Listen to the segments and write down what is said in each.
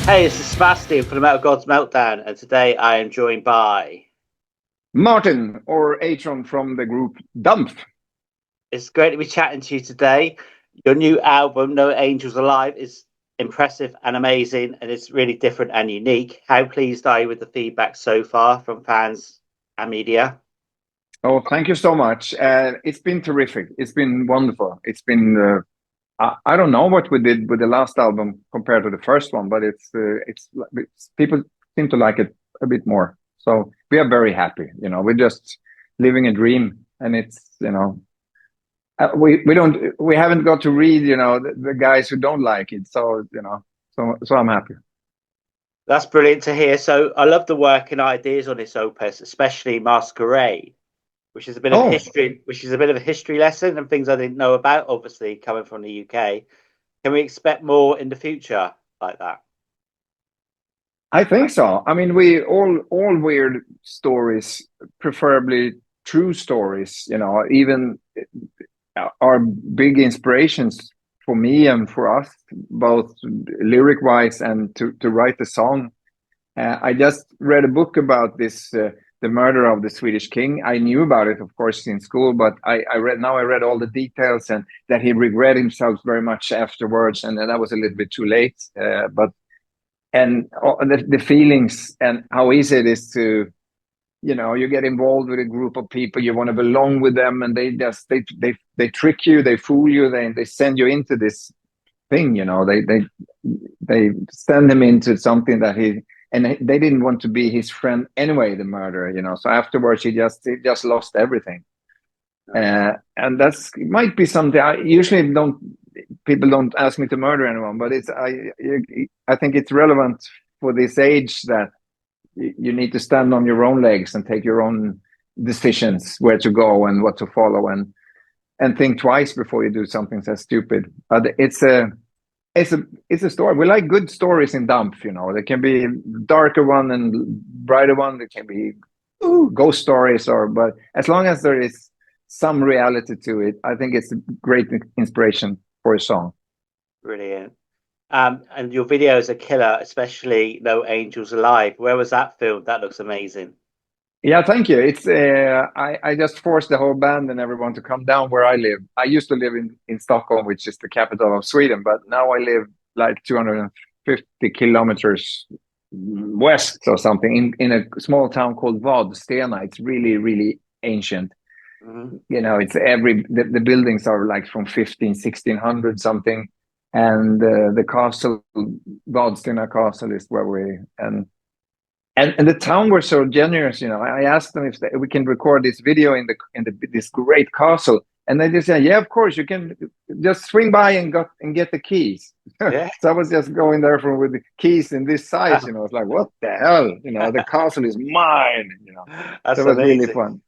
Hey, this is Sebastian from the Metal Gods Meltdown, and today I am joined by. Martin or A-Tron from the group Dampf. It's great to be chatting to you today. Your new album, No Angels Alive, is impressive and amazing, and it's really different and unique. How pleased are you with the feedback so far from fans and media? Oh, thank you so much. It's been terrific. It's been wonderful. It's been I don't know what we did with the last album compared to the first one, but it's people seem to like it a bit more. So we are very happy. We're just living a dream, and we haven't got to read the guys who don't like it. So I'm happy. That's brilliant to hear. So I love the work and ideas on this opus, especially Masquerade, which is a bit of Oh, history, which is a bit of a history lesson and things I didn't know about, obviously coming from the UK. Can we expect more in the future like that? I think so. I mean, we all weird stories, preferably true stories, even are big inspirations for me and for us, both lyric wise and to write the song. I just read a book about this, the murder of the Swedish king. I knew about it, of course, in school, but I read all the details, and that he regretted himself very much afterwards, and that was a little bit too late. But and the feelings and how easy it is to, you get involved with a group of people, you want to belong with them, and they trick you, they fool you, they send you into this thing, they send him into something that they didn't want to be his friend anyway, the murderer, so afterwards he just lost everything. And that's, it might be something I usually don't, people don't ask me to murder anyone, but I think it's relevant for this age that you need to stand on your own legs and take your own decisions where to go and what to follow, and think twice before you do something so stupid. But it's a story. We like good stories in Dampf. There can be darker one and brighter one. There can be ghost stories, but as long as there is some reality to it, I think it's a great inspiration for a song. Brilliant. And your videos are killer, especially No Angels Alive. Where was that filmed? That looks amazing. Yeah, thank you. It's I just forced the whole band and everyone to come down where I live. I used to live in Stockholm, which is the capital of Sweden, but now I live like 250 kilometers west or something in a small town called Vadstena. It's really, really ancient. Hmm. It's the buildings are like from 1600 something, and the castle, Vadstena Castle, is where we and the town were so generous. I asked them if we can record this video in this great castle, and they just said, "Yeah, of course you can. Just swing by and get the keys." Yeah. So I was just going there with the keys in this size. It's like, what the hell? The castle is mine. So That's it was really amazing. fun.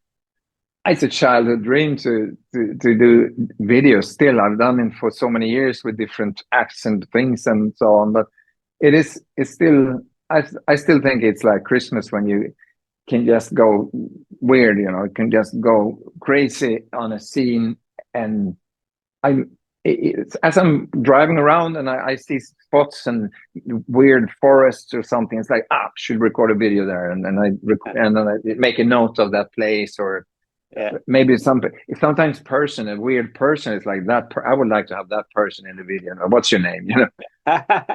It's a childhood dream to do videos. Still, I've done it for so many years with different acts and things and so on. But it's still, I still think it's like Christmas when you can just go weird. You can just go crazy on a scene. And as I'm driving around and I see spots and weird forests or something, it's like, should record a video there, and and then I make a note of that place, or Yeah. maybe sometimes a weird person is like that. I would like to have that person in the video. What's your name?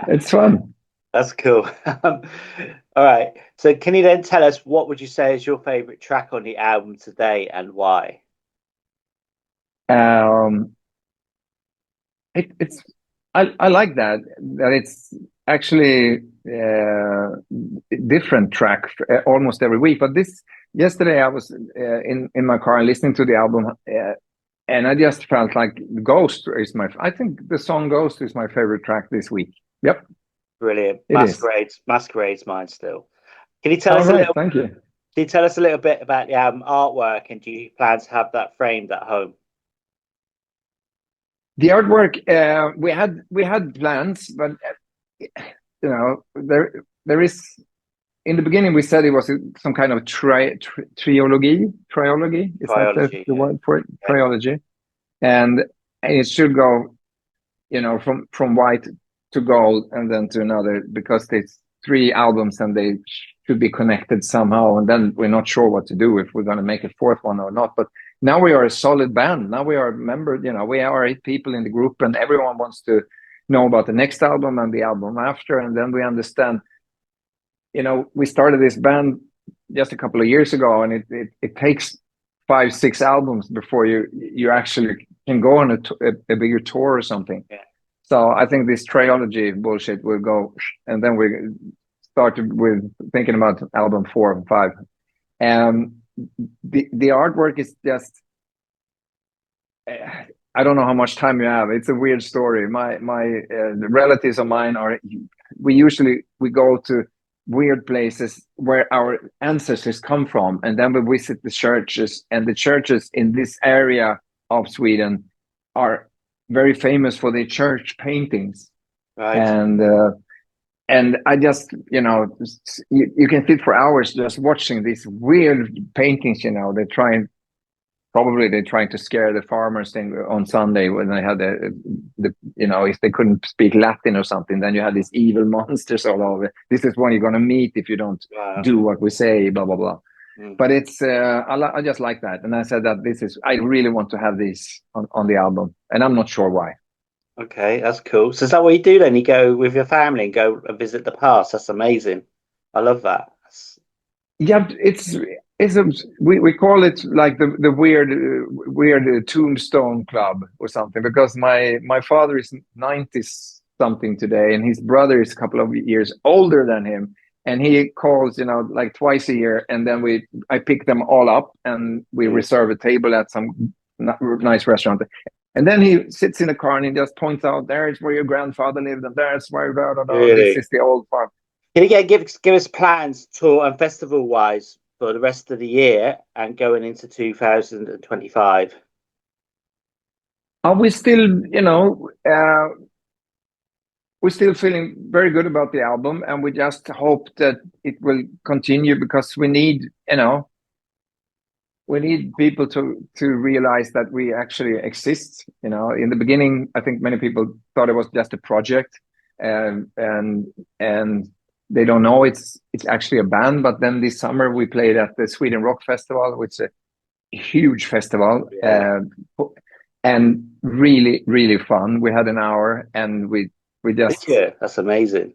It's fun. That's cool. All right. So can you then tell us what would you say is your favorite track on the album today and why? Um, it's I like that it's actually different track almost every week. But this yesterday I was in my car listening to the album, and I just felt like Ghost is I think the song Ghost is my favorite track this week. Yep, Brilliant. it is. Masquerade's mine still. Can you tell All us a right, little thank you. can you tell us a little bit about the album artwork and do you plan to have that framed at home? The artwork, we had plans, but there is, in the beginning we said it was some kind of triology. Is that Biology, the yeah. word for it? Yeah. Triology. And it should go, from white to gold and then to another, because it's 3 albums and they should be connected somehow. And then we're not sure what to do, if we're going to make a fourth one or not. But now we are a solid band. Now we are members, we are 8 people in the group, and everyone wants to know about the next album and the album after. And then we understand, we started this band just a couple of years ago, and it takes 5-6 albums before you actually can go on a bigger tour or something. Yeah. So I think this trilogy bullshit will go, and then we started with thinking about album 4 and 5. And the artwork is just, I don't know how much time you have. It's a weird story. My relatives of mine we go to weird places where our ancestors come from, and then we visit the churches, and the churches in this area of Sweden are very famous for their church paintings. Right. And I just, you can sit for hours just watching these weird paintings. They're trying to scare the farmers on Sunday when they had if they couldn't speak Latin or something, then you had these evil monsters all over. This is one you're going to meet if you don't do what we say, blah, blah, blah. Mm. But it's, I just like that. And I said that I really want to have this on the album, and I'm not sure why. Okay, that's cool. So is that what you do then? You go with your family and go and visit the past? That's amazing. I love that. Yeah, we call it like the weird tombstone club or something, because my father is 90 something today, and his brother is a couple of years older than him, and he calls like twice a year, and then I pick them all up and we reserve a table at some nice restaurant, and then he sits in the car and he just points out, there's where your grandfather lived, and there's where this is the old farm. Can you give us plans, tour and festival wise, for the rest of the year and going into 2025? Are we still, we're still feeling very good about the album, and we just hope that it will continue, because we need people to realize that we actually exist. In the beginning, I think many people thought it was just a project, and they don't know it's actually a band. But then this summer we played at the Sweden Rock Festival, which is a huge festival, and really, really fun. We had an hour, and we just that's amazing.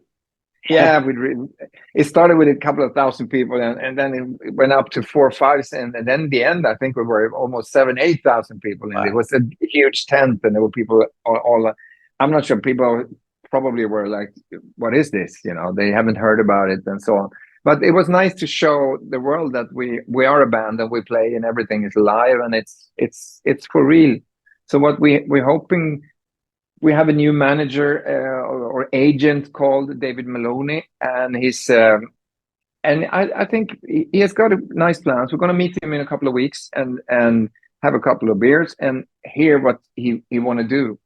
Yeah, it started with a couple of thousand people, and then it went up to 4 or 5, and then in the end, I think we were almost 7,000-8,000 people, and it was a huge tent, and there were people all. I'm not sure, people probably were like, "What is this?" They haven't heard about it, and so on. But it was nice to show the world that we are a band, and we play, and everything is live, and it's for real. So what we're hoping. We have a new manager or agent called David Maloney, and he's and I think he has got a nice plans. We're going to meet him in a couple of weeks and have a couple of beers and hear what he want to do.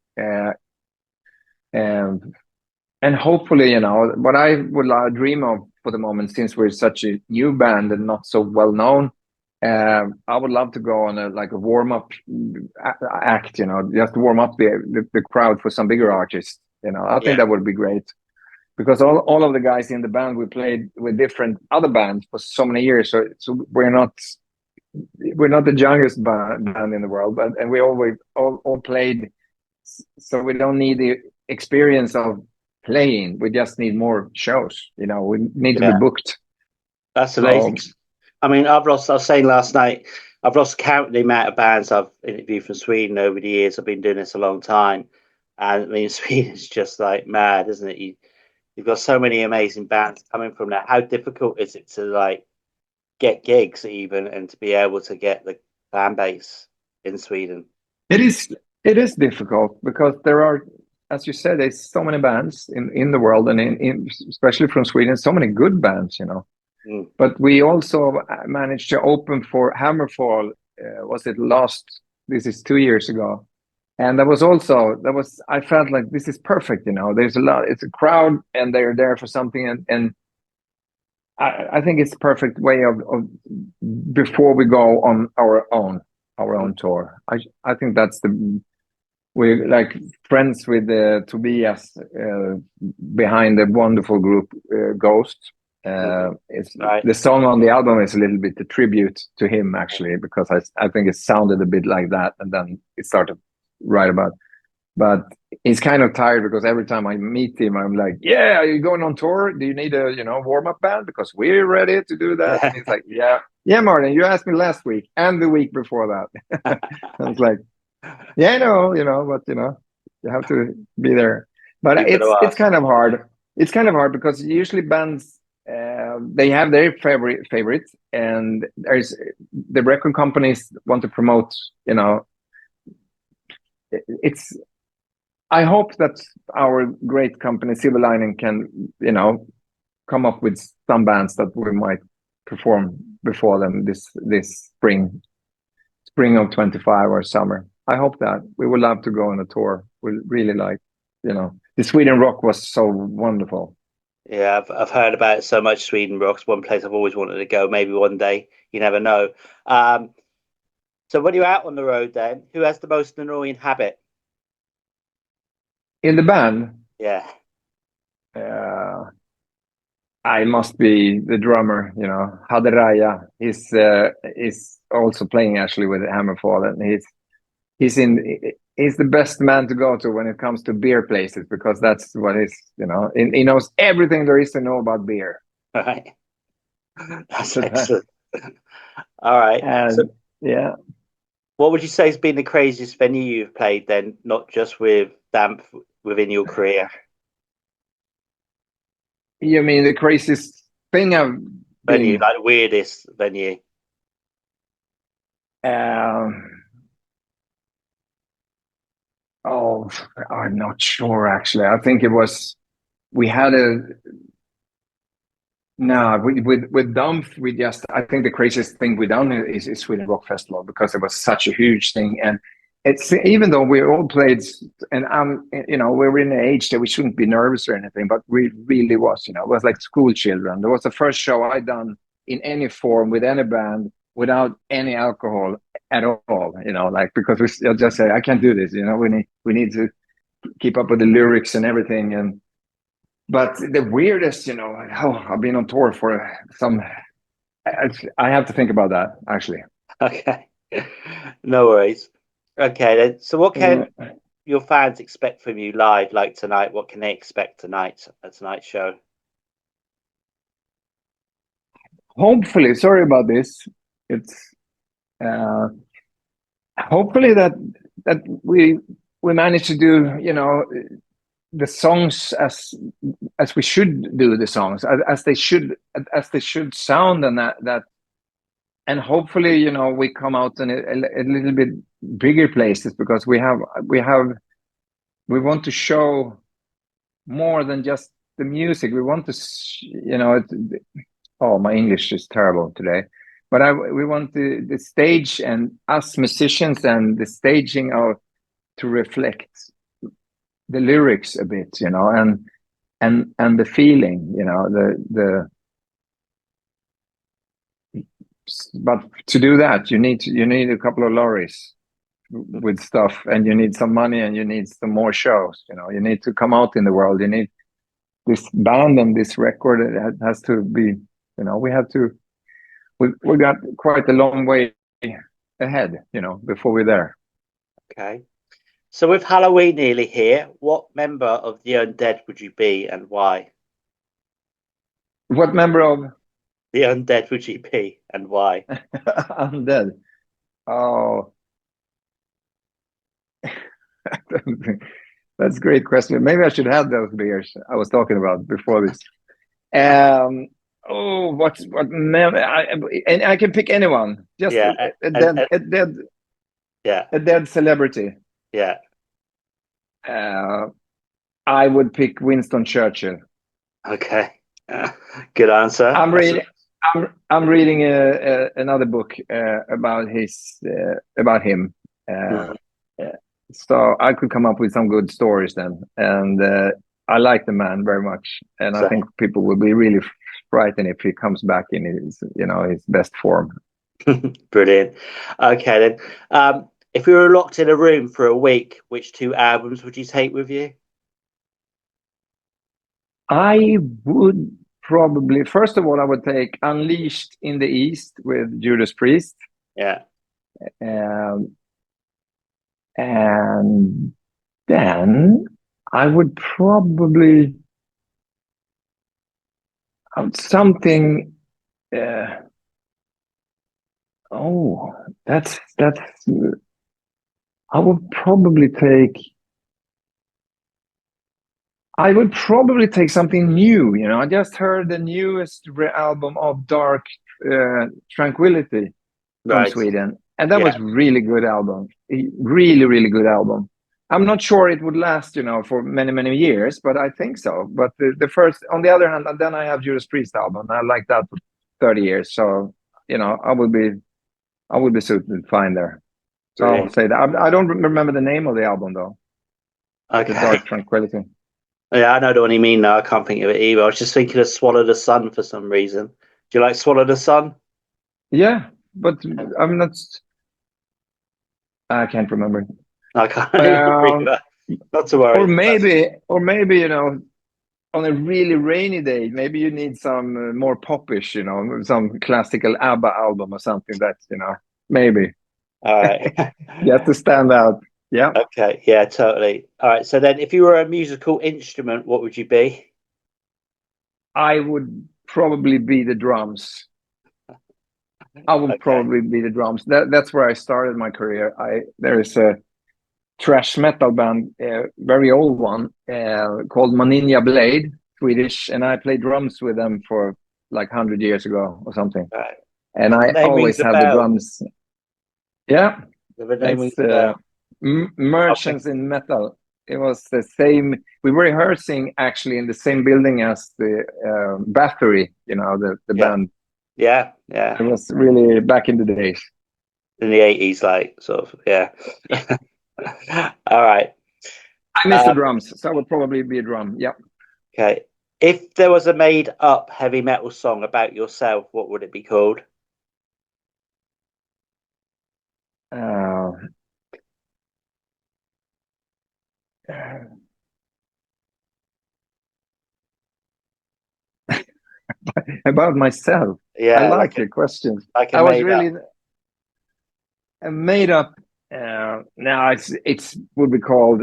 And hopefully, what I would dream of for the moment, since we're such a new band and not so well known. I would love to go on a warm up act, just warm up the crowd for some bigger artists. I think that would be great, because all of the guys in the band, we played with different other bands for so many years. So we're not the youngest band in the world, and we all played. So we don't need the experience of playing. We just need more shows. We need to be booked. That's amazing. I mean, I was saying last night, I've lost count the amount of bands I've interviewed from Sweden over the years. I've been doing this a long time. And I mean, Sweden is just like mad, isn't it? You've got so many amazing bands coming from there. How difficult is it to get gigs even, and to be able to get the fan base in Sweden? It is difficult, because there are, as you said, there's so many bands in the world, and especially from Sweden, so many good bands, But we also managed to open for Hammerfall. This is 2 years ago, and I felt like this is perfect. There's it's a crowd, and they're there for something, and I think it's a perfect way of before we go on our own tour. I think that's we're like friends with Tobias behind the wonderful group Ghost. It's Right. the song on the album is a little bit a tribute to him actually, because I think it sounded a bit like that, and then it started right about. But he's kind of tired because every time I meet him, I'm like, "Yeah, are you going on tour? Do you need a warm up band? Because we're ready to do that." And he's like, "Yeah, yeah, Martin, you asked me last week and the week before that." I was like, "Yeah, I know, but you have to be there." But You've got to it's ask. kind of hard. It's kind of hard because usually bands they have their favorites, and there's the record companies want to promote. It's I hope that our great company, Silver Lining, can, come up with some bands that we might perform before them this spring of 25 or summer. I hope that we would love to go on a tour. We really like, the Sweden Rock was so wonderful. Yeah, I've heard about it so much. Sweden Rocks, one place I've always wanted to go. Maybe one day, you never know. So when you're out on the road, then who has the most annoying habit? In the band, Yeah. uh, I must be the drummer, Haderaya. He's also playing actually with Hammerfall, and he's the best man to go to when it comes to beer places, because that's what he knows everything there is to know about beer. All right. That's excellent. All right. So And yeah, what would you say has been the craziest venue you've played then, not just with Dampf within your career? you mean the craziest thing I've Venue, been? like weirdest venue. Um, oh, I'm not sure actually. I think it was we had a no with Dampf. We just I think the craziest thing we done is Sweden Rock Festival, because it was such a huge thing. And it's even though we all played, and we're in an age that we shouldn't be nervous or anything, but we really was, it was like school children. It was the first show I done in any form with any band without any alcohol at all, like, because we just say I can't do this, we need to keep up with the lyrics and everything. And but the weirdest, I've been on tour for some. I have to think about that actually. Okay. No worries. Okay then. So what can Uh, your fans expect from you live, like tonight? What can they expect tonight at tonight's show? Hopefully, sorry about this. It's uh, hopefully that we manage to do, the songs as we should do the songs, as they should sound, and that and hopefully, we come out in a little bit bigger places, because we want to show more than just the music. We want to, oh, my English is terrible today, but we want the stage and us musicians and the staging to reflect the lyrics a bit, and the feeling, but to do that, you need a couple of lorries with stuff, and you need some money, and you need some more shows. You need to come out in the world. You need this band and this record. It has to be. We have to. We got quite a long way ahead. Before we're there. Okay. So with Halloween nearly here, what member of the undead would you be and why? What member of The undead would you be and why? Undead? Oh, that's a great question. Maybe I should have those beers I was talking about before this. Um, oh, and I can pick anyone. Just Yeah, a dead, a dead, yeah, a dead celebrity. yeah. Uh, I would pick Winston Churchill. Okay. Good answer. I'm reading. I'm reading another book about him. Uh, Mhm. uh, so I could come up with some good stories then, and I like the man very much, and I So think people will be really frightened if he comes back in his best form. brilliant. Okay then. If you were locked in a room for a week, which 2 albums would you take with you? I would probably, first of all, I would take Unleashed in the East with Judas Priest. Yeah. Um, and then I would probably something. Oh, that's. I would probably take. I would probably take something new. You know, I just heard the newest album of Dark Tranquility from Right. Sweden, and that Yeah. was really good album. Really, really good album. I'm not sure it would last, you know, for many, many years, but I think so. But the first, on the other hand, and then I have Judas Priest album. I like that for 30 years. So, you know, I would be suited fine there. So I'll Brilliant. say that. I don't remember the name of the album though. The Okay. Dark Tranquility. Yeah, I know the one you mean now. I can't think of it either. I was just thinking of Swallow the Sun for some reason. Do you like Swallow the Sun? Yeah, but I'm not. I can't remember. I can't Um, either. Not to worry. or maybe you know, on a really rainy day, maybe you need some more popish, you know, some classical Abba album or something that you know, maybe All right. you have to stand out. Yeah, Okay. Yeah, totally. All right. So then, if you were a musical instrument, what would you be? I would probably be the drums. I would Okay. probably be the drums. That's where I started my career. There is a thrash metal band, very old one, called Maninja Blade, Swedish, and I played drums with them for like 100 years ago or something. Right. And I The name rings always a have the bell. drums. Yeah, The name rings it's a bell. Okay. Merchants in Metal. It was the same. We were rehearsing actually in the same building as the Battery, you know, the Yeah. band. Yeah. Yeah. It was really back in the days. In the 80s, like sort of. Yeah. All right. I miss the Um, drums, so I would probably be a drum. Yeah. okay. If there was a made up heavy metal song about yourself, what would it be called? Uh, about myself. I Yeah, like the questions. like a I was made up. really made up. Now it's would be called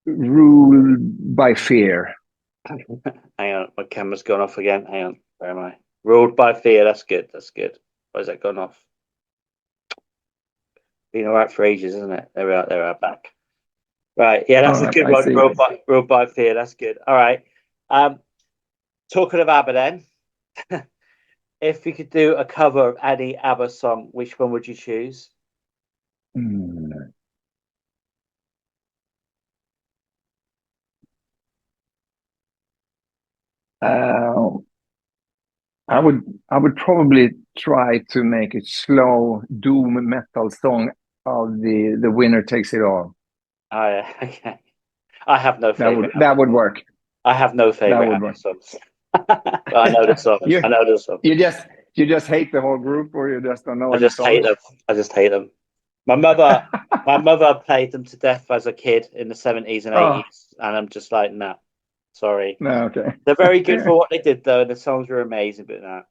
rule by fear. Hang on, my camera's gone off again. Hang on, where am I? Ruled by fear. That's good. That's good. Why has that gone off? Been all right for ages, isn't it? There we are. There we are. Back. Right. Yeah, that's a good I one. see. Ruled by fear. That's good. All right. Um, talking of Abba, then, if you could do a cover of any Abba song, which one would you choose? Hmm. Uh, I would probably try to make a slow doom metal song of the winner takes it all. Oh, yeah. Okay. I have no favorite That Abba. would work. I have no That favorite would Abba work. songs. But I know the songs. you I know the songs. you just you just hate the whole group, or you just don't know I any just hate songs. them. I just hate them. My mother, my mother played them to death as a kid in the 70s and Oh 80s, and I'm just like, nah, sorry. no, okay. They're very good for what they did, though. The songs were amazing, but nah,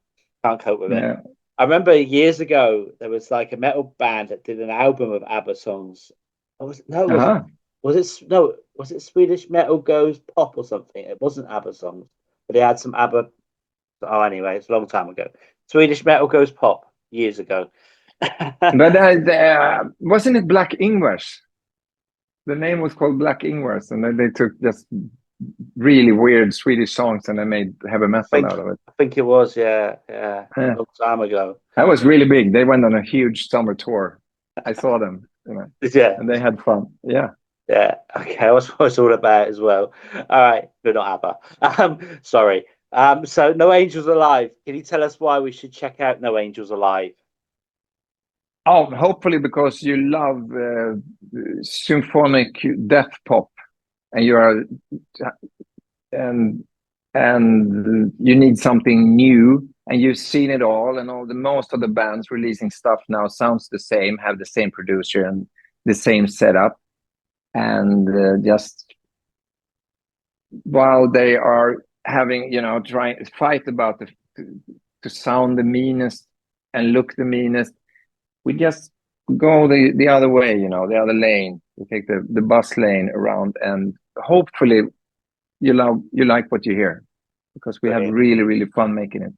can't cope with it. Yeah. I remember years ago there was like a metal band that did an album of ABBA songs. Oh, was it, no, Uh-huh. was it Swedish Metal Goes Pop or something? It wasn't ABBA songs, but they had some ABBA. Oh, anyway, it's a long time ago. Swedish Metal Goes Pop years ago. But wasn't it Black Ingvars? The name was called Black Ingvars, and then they took just really weird Swedish songs and they made heavy metal out of it. I think it was, yeah, yeah, a Yeah. long time ago. That was really big. They went on a huge summer tour. I saw them, you know, Yeah, and they had fun. Yeah. yeah. Okay, that's what it's all about as well. All right, but not ABBA. Sorry. So No Angels Alive. Can you tell us why we should check out No Angels Alive? Oh, hopefully because you love symphonic death pop, and you are and you need something new and you've seen it all, and most of the bands releasing stuff now sounds the same, have the same producer and the same setup, and just while they are having, trying to fight about to sound the meanest and look the meanest, we just go the other way, the other lane. We take the bus lane around, and hopefully you like what you hear, because we have really, really fun making it.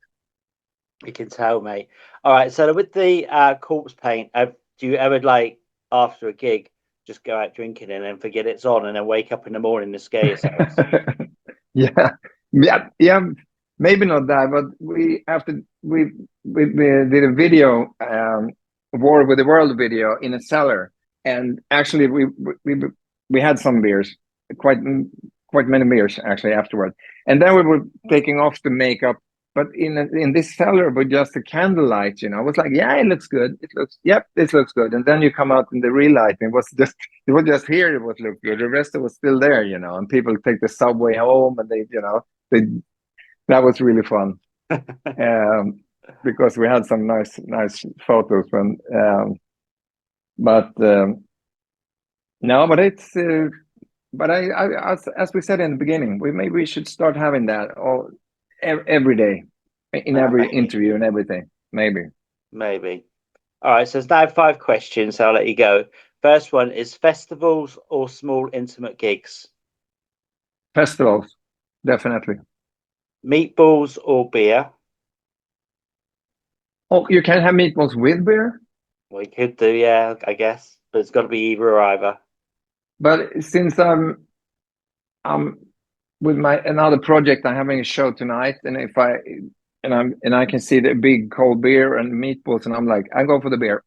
You can tell, mate. All right, so with the corpse paint, do you ever, like, after a gig, just go out drinking and then forget it's on, and then wake up in the morning to scare yourselves? yeah, maybe not that, but we did a video, War with the World video in a cellar, and actually we had some beers, quite many beers actually afterward, and then we were taking off the makeup, but in this cellar with just a candlelight, it was like, yeah, it looks good, this looks good, and then you come out in the real light, and it was just here it was look good, the rest was still there, and people take the subway home, and they that was really fun. Because we had some nice photos when no, but it's but I as we said in the beginning, maybe we should start having that every day, in every interview and everything. Maybe. All right, so it's now 5 questions, so I'll let you go. First one is festivals or small intimate gigs? Festivals, definitely. Meatballs or beer? Oh, you can have meatballs with beer? We could do, yeah, I guess, but it's got to be either or either. But since I'm with another project, I'm having a show tonight, and I can see the big cold beer and meatballs, and I'm like, I go for the beer.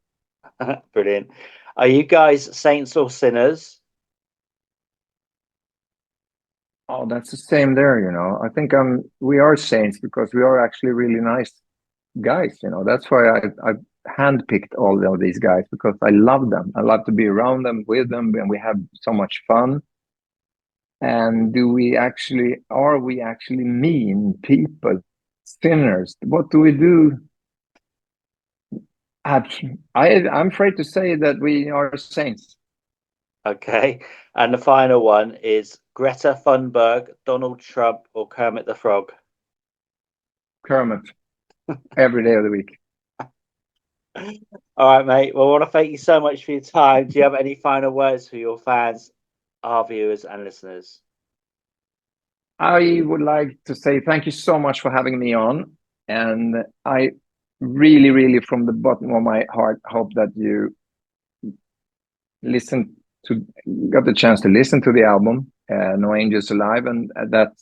Brilliant. Are you guys saints or sinners? Oh, that's the same there, I think we are saints, because we are actually really nice guys, That's why I handpicked all of these guys, because I love them. I love to be around them, with them, and we have so much fun. And are we actually mean people, sinners? What do we do? I'm afraid to say that we are saints. Okay. And the final one is Greta Thunberg, Donald Trump, or Kermit the Frog? Kermit. Every day of the week. All right, mate. Well, I want to thank you so much for your time. Do you have any final words for your fans, our viewers, and listeners? I would like to say thank you so much for having me on. And I really, really, from the bottom of my heart, hope that you got the chance to listen to the album, No Angels Alive, and that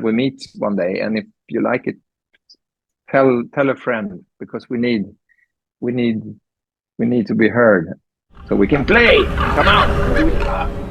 we meet one day. And if you like it, tell a friend, because we need to be heard, so we can play. Come out.